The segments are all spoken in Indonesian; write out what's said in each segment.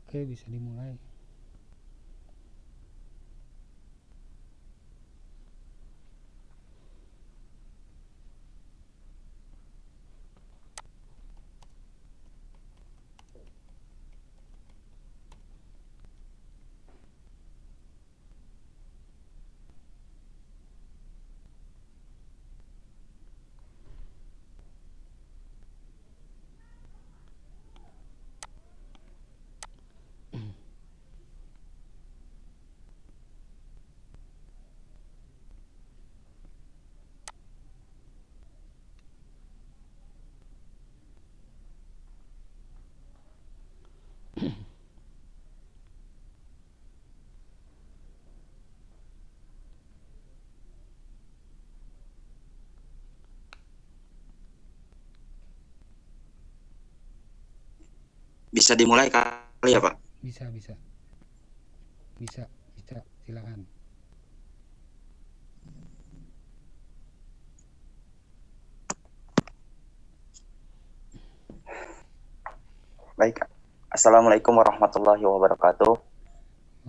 Oke, bisa dimulai. Bisa dimulai kali ya, Pak? Bisa, bisa. Bisa, bisa. Silakan. Baik. Assalamualaikum warahmatullahi wabarakatuh.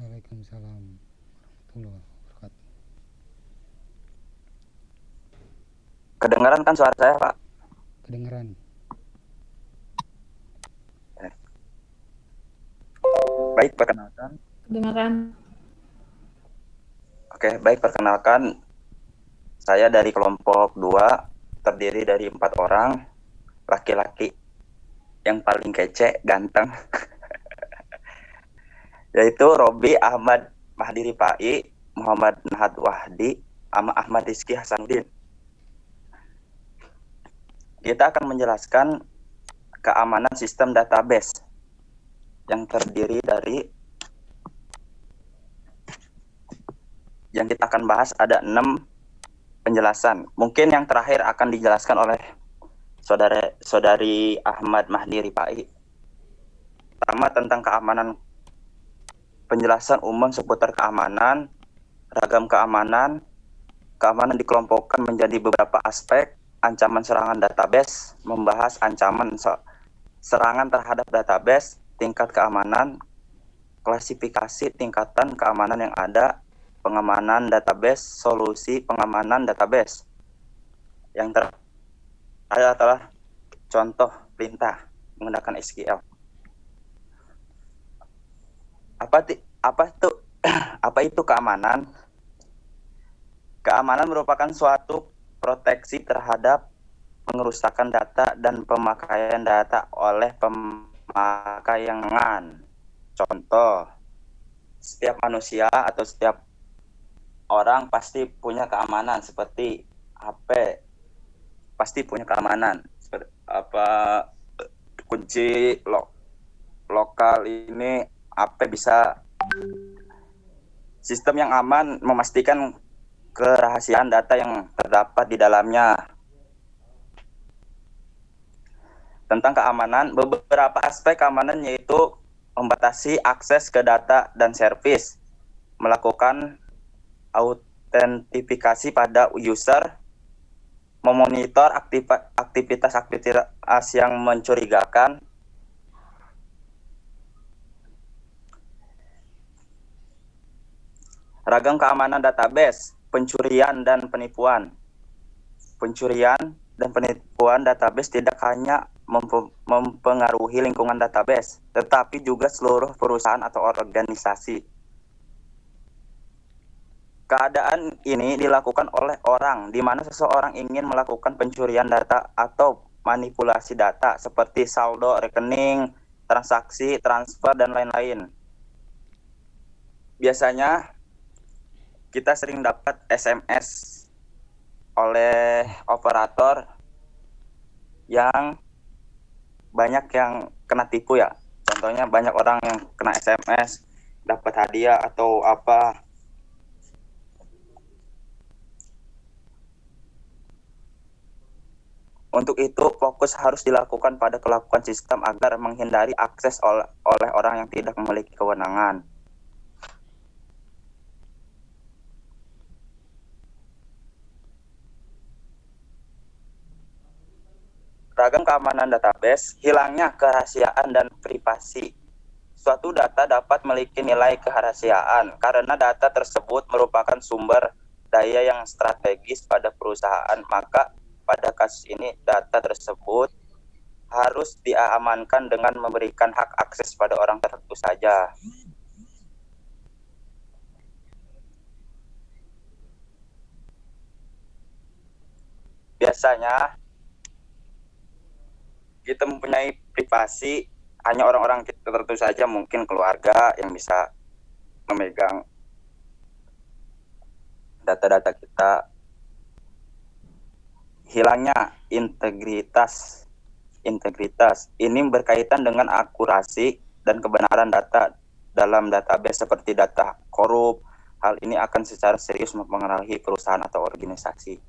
Waalaikumsalam warahmatullahi wabarakatuh. Kedengaran kan suara saya, Pak? Kedengeran. Baik, perkenalkan. Kedengaran. Oke, baik, perkenalkan. Saya dari kelompok 2, terdiri dari 4 orang, laki-laki yang paling kece, ganteng, yaitu Robi Ahmad Mahdi Ripai, Muhammad Nahad Wahdi, sama Ahmad Rizky Hasanuddin. Kita akan menjelaskan keamanan sistem database yang terdiri dari yang kita akan bahas ada 6 penjelasan. Mungkin yang terakhir akan dijelaskan oleh saudari Ahmad Mahdi Ripai. Pertama, tentang keamanan, penjelasan umum seputar keamanan, ragam keamanan. Keamanan dikelompokkan menjadi beberapa aspek. Ancaman serangan database, membahas ancaman serangan terhadap database, tingkat keamanan, klasifikasi tingkatan keamanan yang ada, pengamanan database, solusi pengamanan database. Yang terakhir adalah contoh perintah menggunakan SQL. Apa itu keamanan? Keamanan merupakan suatu proteksi terhadap pengerusakan data dan pemakaian data oleh pemakaian. Contoh, setiap manusia atau setiap orang pasti punya keamanan, seperti HP pasti punya keamanan, seperti kunci lokal ini HP bisa. Sistem yang aman memastikan kerahasiaan data yang terdapat di dalamnya. Tentang keamanan, beberapa aspek keamanan yaitu membatasi akses ke data dan servis, melakukan autentifikasi pada user, memonitor aktivitas yang mencurigakan, ragam keamanan database, pencurian dan penipuan. Pencurian dan penipuan database tidak hanya mempengaruhi lingkungan database, tetapi juga seluruh perusahaan atau organisasi. Keadaan ini dilakukan oleh orang, di mana seseorang ingin melakukan pencurian data atau manipulasi data seperti saldo rekening, transaksi, transfer, dan lain-lain. Biasanya kita sering dapat SMS oleh operator yang banyak yang kena tipu ya. Contohnya banyak orang yang kena SMS dapat hadiah atau apa. Untuk itu fokus harus dilakukan pada kelakuan sistem agar menghindari akses oleh orang yang tidak memiliki kewenangan. Ragam keamanan database, hilangnya kerahasiaan dan privasi. suatu data dapat memiliki nilai kerahasiaan karena data tersebut merupakan sumber daya yang strategis pada perusahaan, maka pada kasus ini data tersebut harus diamankan dengan memberikan hak akses pada orang tertentu saja. Biasanya kita mempunyai privasi hanya orang-orang tertentu saja, mungkin keluarga yang bisa memegang data-data kita. Hilangnya integritas ini berkaitan dengan akurasi dan kebenaran data dalam database seperti data korup. Hal ini akan secara serius mempengaruhi perusahaan atau organisasi.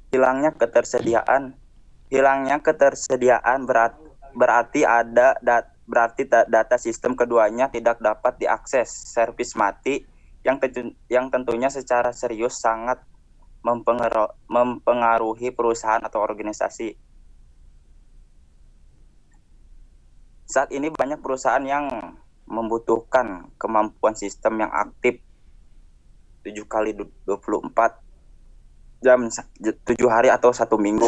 Hilangnya ketersediaan berarti data sistem keduanya tidak dapat diakses, servis mati, yang tentunya secara serius sangat mempengaruhi perusahaan atau organisasi. Saat ini banyak perusahaan yang membutuhkan kemampuan sistem yang aktif 7x24 jam, 7 hari atau 1 minggu.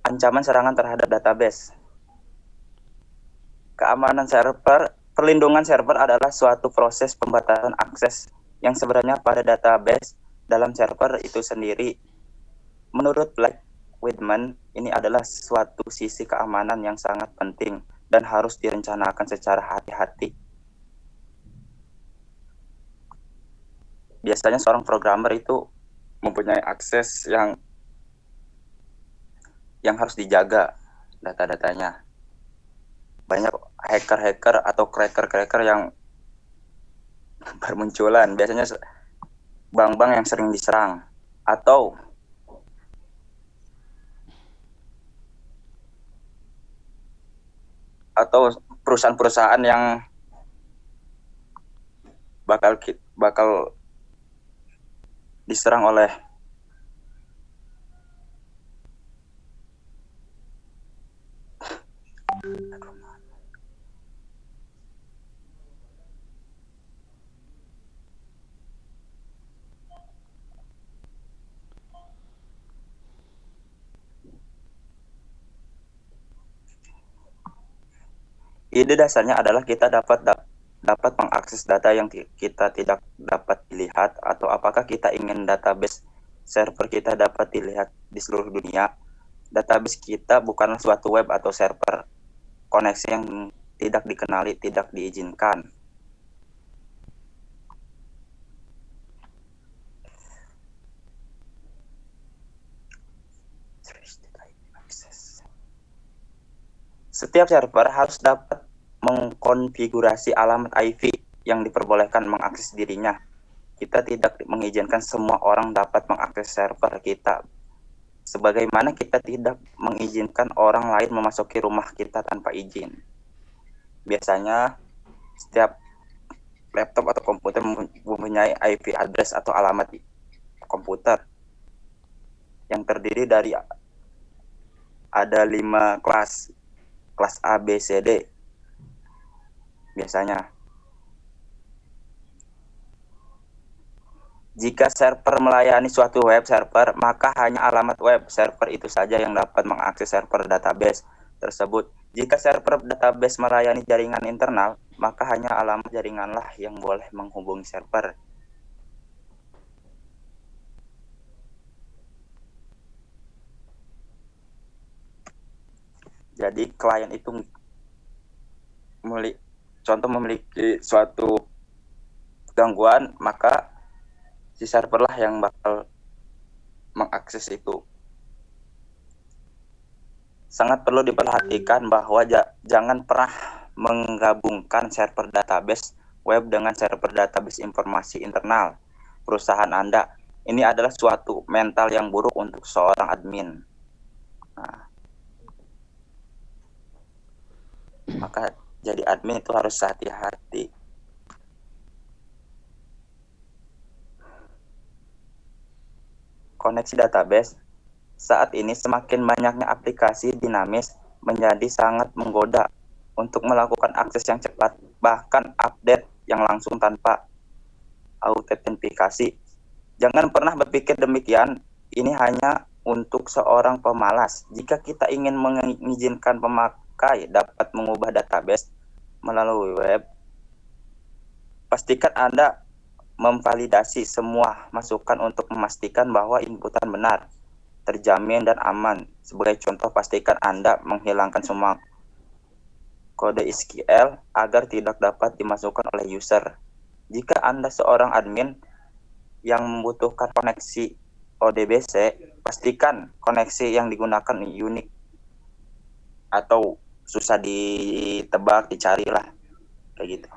Ancaman serangan terhadap database. Keamanan server, perlindungan server adalah suatu proses pembatasan akses yang sebenarnya pada database dalam server itu sendiri. Menurut Blake Whitman, ini adalah suatu sisi keamanan yang sangat penting dan harus direncanakan secara hati-hati. Biasanya seorang programmer itu mempunyai akses yang harus dijaga data-datanya. Banyak hacker-hacker atau cracker-cracker yang bermunculan. Biasanya bank-bank yang sering diserang atau perusahaan-perusahaan yang bakal diserang oleh ide dasarnya adalah kita dapat mengakses data yang kita tidak dapat dilihat, atau apakah kita ingin database server kita dapat dilihat di seluruh dunia. Database kita bukanlah suatu web atau server koneksi yang tidak dikenali, tidak diizinkan. Setiap server harus dapat mengkonfigurasi alamat IP yang diperbolehkan mengakses dirinya. Kita tidak mengizinkan semua orang dapat mengakses server kita, sebagaimana kita tidak mengizinkan orang lain memasuki rumah kita tanpa izin. Biasanya setiap laptop atau komputer mempunyai IP address atau alamat komputer yang terdiri dari ada 5 kelas A, B, C, D. Biasanya jika server melayani suatu web server, maka hanya alamat web server itu saja yang dapat mengakses server database tersebut. Jika server database melayani jaringan internal, maka hanya alamat jaringanlah yang boleh menghubungi server. Jadi klien itu memiliki suatu gangguan, maka si server lah yang bakal mengakses itu. Sangat perlu diperhatikan bahwa jangan pernah menggabungkan server database web dengan server database informasi internal perusahaan Anda. ini adalah suatu mental yang buruk untuk seorang admin. Nah, maka jadi admin itu harus hati-hati. Koneksi database. Saat ini semakin banyaknya aplikasi dinamis menjadi sangat menggoda untuk melakukan akses yang cepat, bahkan update yang langsung tanpa autentikasi. Jangan pernah berpikir demikian, ini hanya untuk seorang pemalas. Jika kita ingin mengizinkan pemakai dapat mengubah database melalui web, pastikan Anda memvalidasi semua masukan untuk memastikan bahwa inputan benar, terjamin dan aman. Sebagai contoh, pastikan Anda menghilangkan semua kode SQL agar tidak dapat dimasukkan oleh user. Jika Anda seorang admin yang membutuhkan koneksi ODBC, pastikan koneksi yang digunakan unik atau susah ditebak, dicarilah kayak gitu.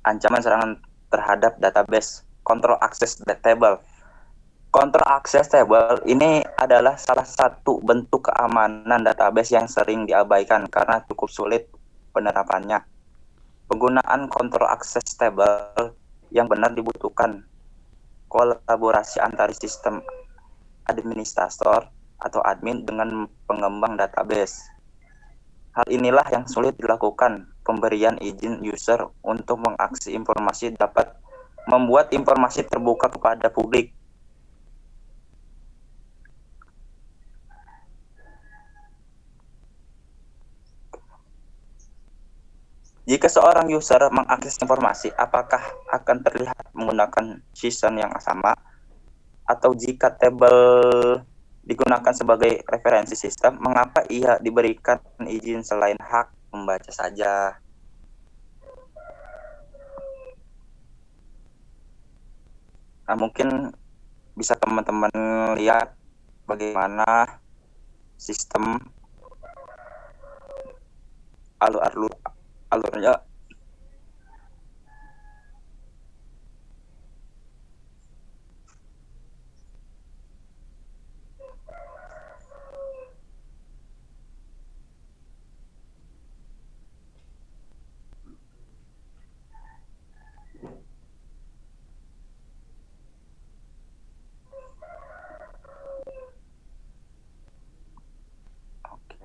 Ancaman serangan terhadap database. Control access table. Control access table ini adalah salah satu bentuk keamanan database yang sering diabaikan karena cukup sulit penerapannya. Penggunaan control access table yang benar dibutuhkan kolaborasi antara sistem administrator atau admin dengan pengembang database. Hal inilah yang sulit dilakukan. Pemberian izin user untuk mengakses informasi dapat membuat informasi terbuka kepada publik. Jika seorang user mengakses informasi, apakah akan terlihat menggunakan season yang sama? Atau jika tabel digunakan sebagai referensi sistem, mengapa ia diberikan izin selain hak membaca saja? Nah, mungkin bisa teman-teman lihat bagaimana sistem alurnya. Oke.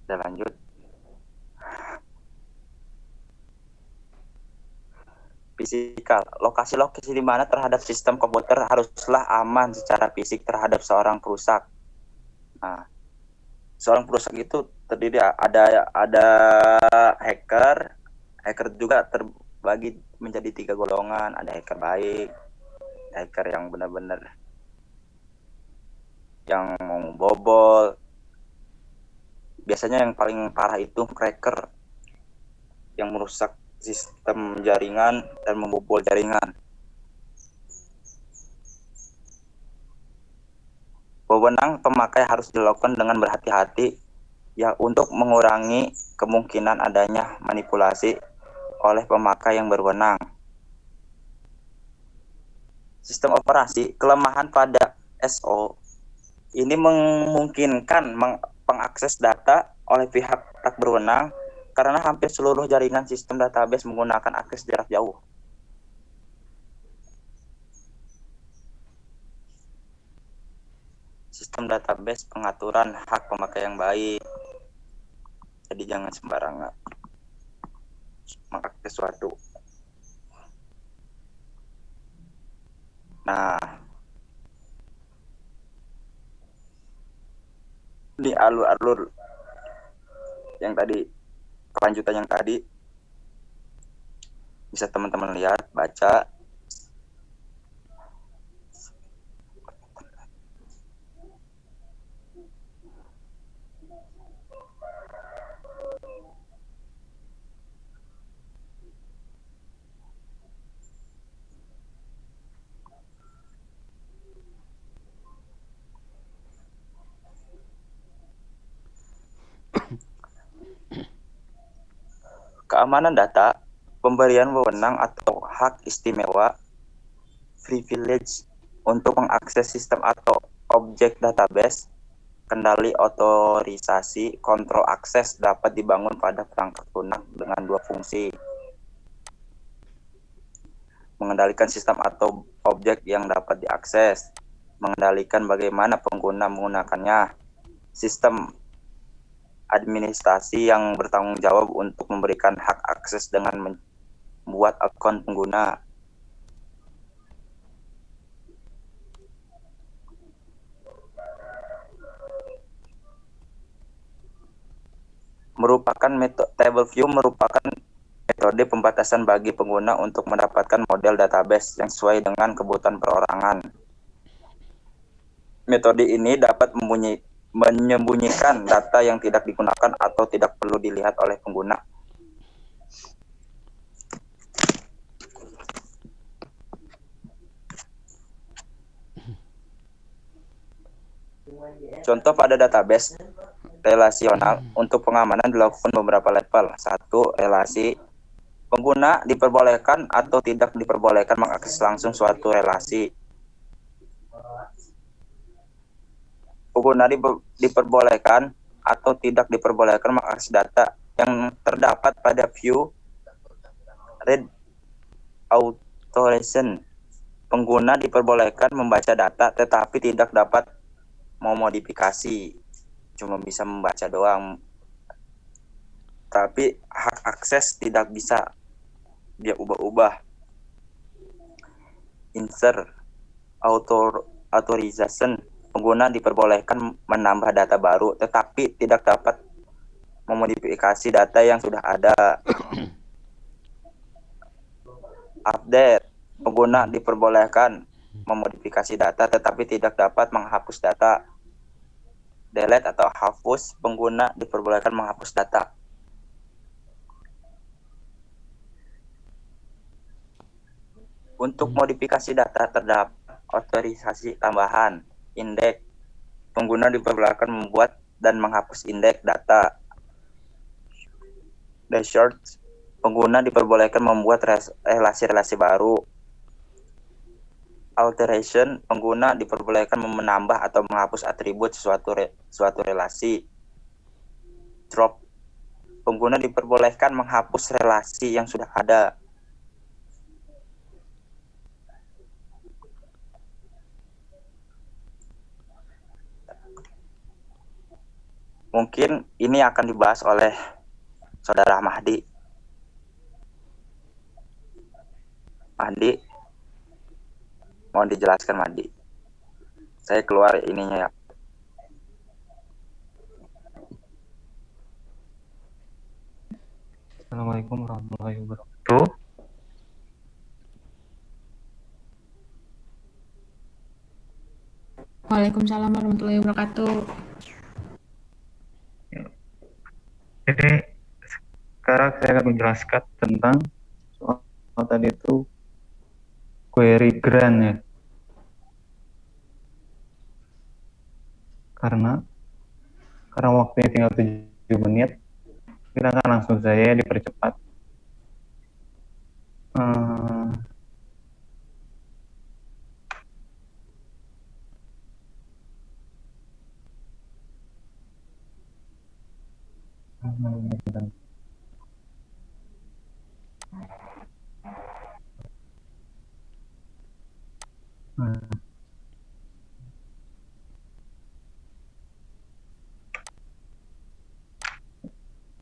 Kita lanjut. Fisikal. Lokasi-lokasi di mana terhadap sistem komputer haruslah aman secara fisik terhadap seorang perusak. Nah, seorang perusak itu terdiri ada hacker. Hacker juga terbagi menjadi 3 golongan. Ada hacker baik, hacker yang benar-benar yang mau bobol. Biasanya yang paling parah itu cracker yang merusak sistem jaringan dan membobol jaringan. Wewenang pemakai harus dilakukan dengan berhati-hati ya untuk mengurangi kemungkinan adanya manipulasi oleh pemakai yang berwenang. Sistem operasi, kelemahan pada SO ini memungkinkan pengakses data oleh pihak tak berwenang karena hampir seluruh jaringan sistem database menggunakan akses jarak jauh. Sistem database pengaturan hak pemakai yang baik. Jadi jangan sembarangan mengakses sesuatu. Nah, di alur-alur yang tadi, kelanjutan yang tadi bisa teman-teman lihat, baca. keamanan data, pemberian wewenang atau hak istimewa, privilege untuk mengakses sistem atau objek database, kendali otorisasi, kontrol akses dapat dibangun pada perangkat lunak dengan dua fungsi. Mengendalikan sistem atau objek yang dapat diakses, mengendalikan bagaimana pengguna menggunakannya, sistem administrasi yang bertanggung jawab untuk memberikan hak akses dengan membuat akun pengguna. Table view merupakan metode pembatasan bagi pengguna untuk mendapatkan model database yang sesuai dengan kebutuhan perorangan. Metode ini dapat menyembunyikan data yang tidak digunakan atau tidak perlu dilihat oleh pengguna. Contoh pada database relasional untuk pengamanan dilakukan beberapa level. 1. Relasi. Pengguna diperbolehkan atau tidak diperbolehkan mengakses langsung suatu relasi. Pengguna diperbolehkan atau tidak diperbolehkan mengakses data yang terdapat pada view read authorization. Pengguna diperbolehkan membaca data tetapi tidak dapat memodifikasi. Cuma bisa membaca doang. Tapi hak akses tidak bisa dia ubah-ubah. Insert authorization. Pengguna diperbolehkan menambah data baru tetapi tidak dapat memodifikasi data yang sudah ada. Update. Pengguna diperbolehkan memodifikasi data tetapi tidak dapat menghapus data. Delete atau hapus. Pengguna diperbolehkan menghapus data. Untuk modifikasi data terdapat otorisasi tambahan. Indeks. Pengguna diperbolehkan membuat dan menghapus indeks data. Dashboard. Pengguna diperbolehkan membuat relasi-relasi baru. Alteration. Pengguna diperbolehkan menambah atau menghapus atribut suatu relasi. Drop. Pengguna diperbolehkan menghapus relasi yang sudah ada. Mungkin ini akan dibahas oleh Saudara Mahdi. Mahdi, mohon dijelaskan Mahdi. Saya keluar ininya ya. Assalamualaikum warahmatullahi wabarakatuh. Waalaikumsalam warahmatullahi wabarakatuh. Jadi sekarang saya akan menjelaskan tentang soal tadi itu query grant ya. Karena waktunya tinggal 7 menit, kita akan langsung saja dipercepat.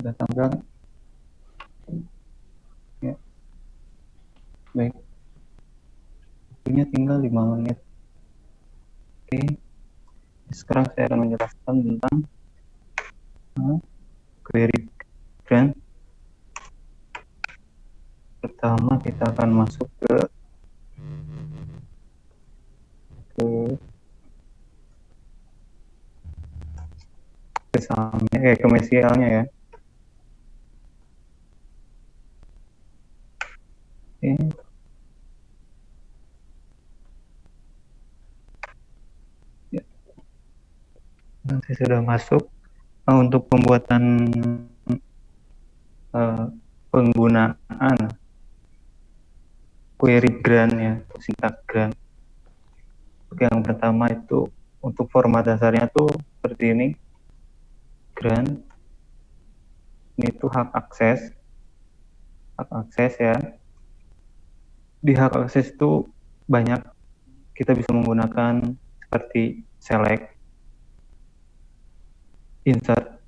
Sudah tampil? Ya. Baik. Waktunya tinggal 5 menit. Oke. Sekarang saya akan menjelaskan tentang query grant. Pertama kita akan masuk ke sahamnya, komersialnya ya. Oke. Ya. Nanti sudah masuk. Untuk pembuatan penggunaan query grant ya, sintaks grant. Oke, yang pertama itu untuk format dasarnya tuh seperti ini. Grant ini tuh hak akses ya. Di hak akses itu banyak, kita bisa menggunakan seperti select, insert,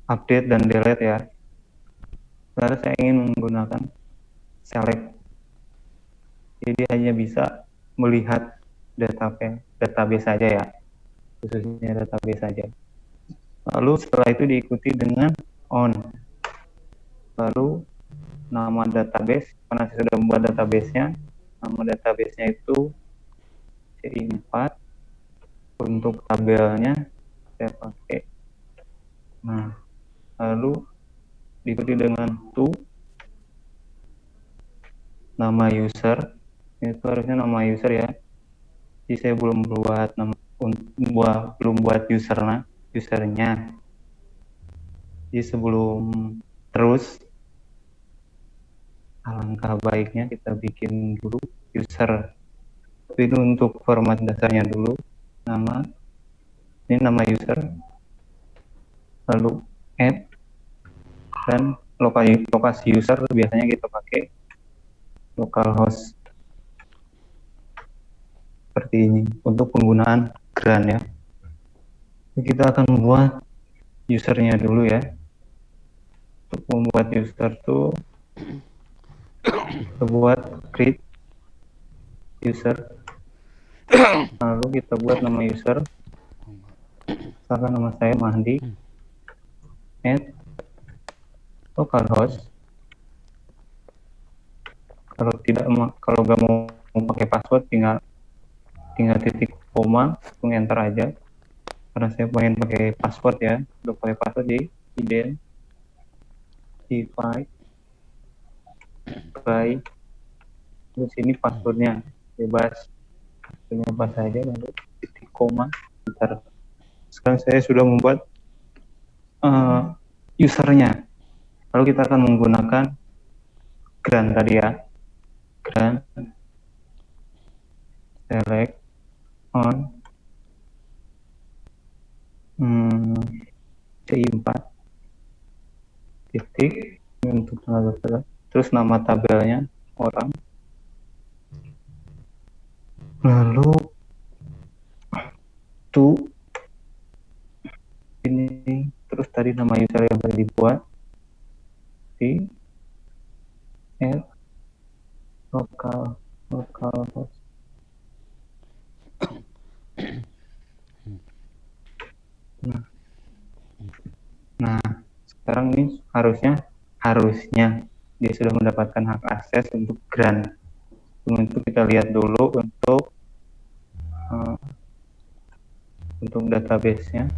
update, dan delete ya. Sekarang saya ingin menggunakan select, jadi hanya bisa melihat database saja ya, khususnya database saja. Lalu setelah itu diikuti dengan on. Lalu nama database, karena saya sudah membuat database-nya, nama database-nya itu C4. Untuk tabelnya saya pakai. Nah, lalu diikuti dengan to, nama user, itu harusnya nama user ya. Jadi saya belum buat usernya. Jadi sebelum terus, alangkah baiknya kita bikin dulu user. Tapi itu untuk format dasarnya dulu. Ini nama user, lalu add, dan lokasi user biasanya kita pakai localhost seperti ini untuk penggunaan grant ya. Kita akan membuat usernya dulu ya. Untuk membuat user tuh kita buat create user, lalu kita buat nama user, misalkan nama saya Mahdi, add localhost. Kalau nggak mau pakai password, tinggal titik koma, langsung enter aja. Karena saya pengen pakai password ya, udah pakai password di identify by, terus ini passwordnya bebas saja, lalu titik koma, enter. Sekarang saya sudah membuat usernya. Lalu kita akan menggunakan grant tadi ya, grant select on C4 titik untuk tenaga kerja, terus nama tabelnya orang, lalu to ini, terus tadi nama user yang tadi dibuat di add localhost. Nah, sekarang ini harusnya dia sudah mendapatkan hak akses untuk grant. Untuk kita lihat dulu untuk database-nya,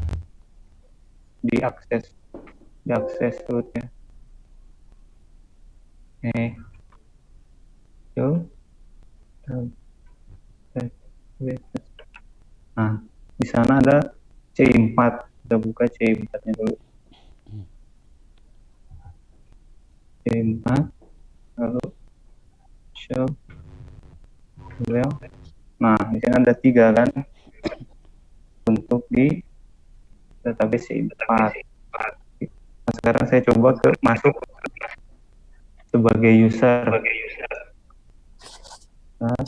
diakses root-nya. Nah, di sana ada C4. Kita buka C4-nya dulu. C4, lalu show. Nah, di sini ada 3 kan untuk di database C4. Nah, sekarang saya coba masuk sebagai user. Nah,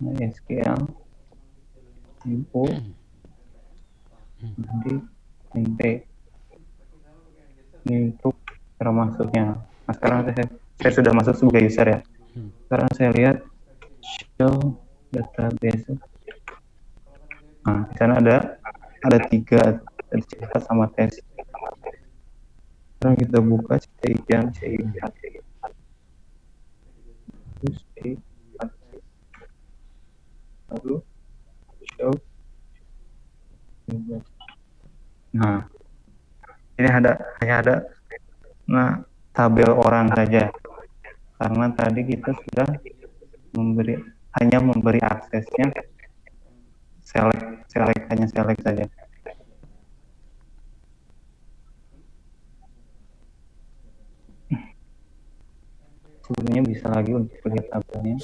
SQL info nanti NT ini untuk cara masuknya. Nah, sekarang saya sudah masuk sebagai user ya. Sekarang saya lihat show database. Nah, di sana ada 3, cerita sama tes. Sekarang kita buka C4, terus C4, lalu show. Nah, ini hanya ada tabel orang saja, karena tadi kita sudah hanya memberi aksesnya hanya select saja. Sebenarnya bisa lagi untuk lihat tabelnya.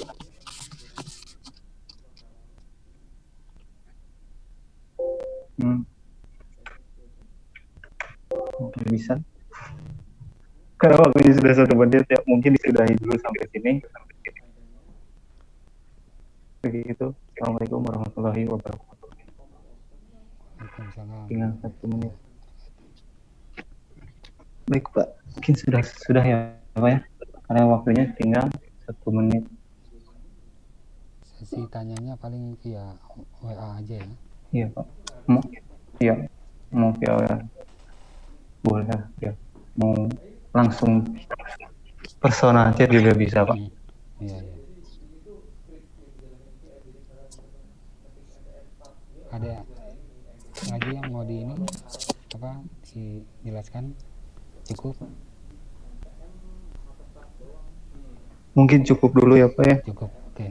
Oke, bisa. Karena waktunya sudah 1 menit ya, mungkin disudahi dulu sampai sini. Begitu. Assalamualaikum warahmatullahi wabarakatuh. Waalaikumsalam. Tinggal 1 menit. Baik Pak, mungkin sudah ya Pak ya, karena waktunya tinggal 1 menit. Sesi tanyanya paling via WA aja ya. Iya Pak. Mau via WA. Boleh ya. Mau langsung personal chat juga bisa Pak. Iya, iya. Ada lagi yang mau dijelaskan? Cukup? Mungkin cukup dulu ya Pak ya. Cukup, oke.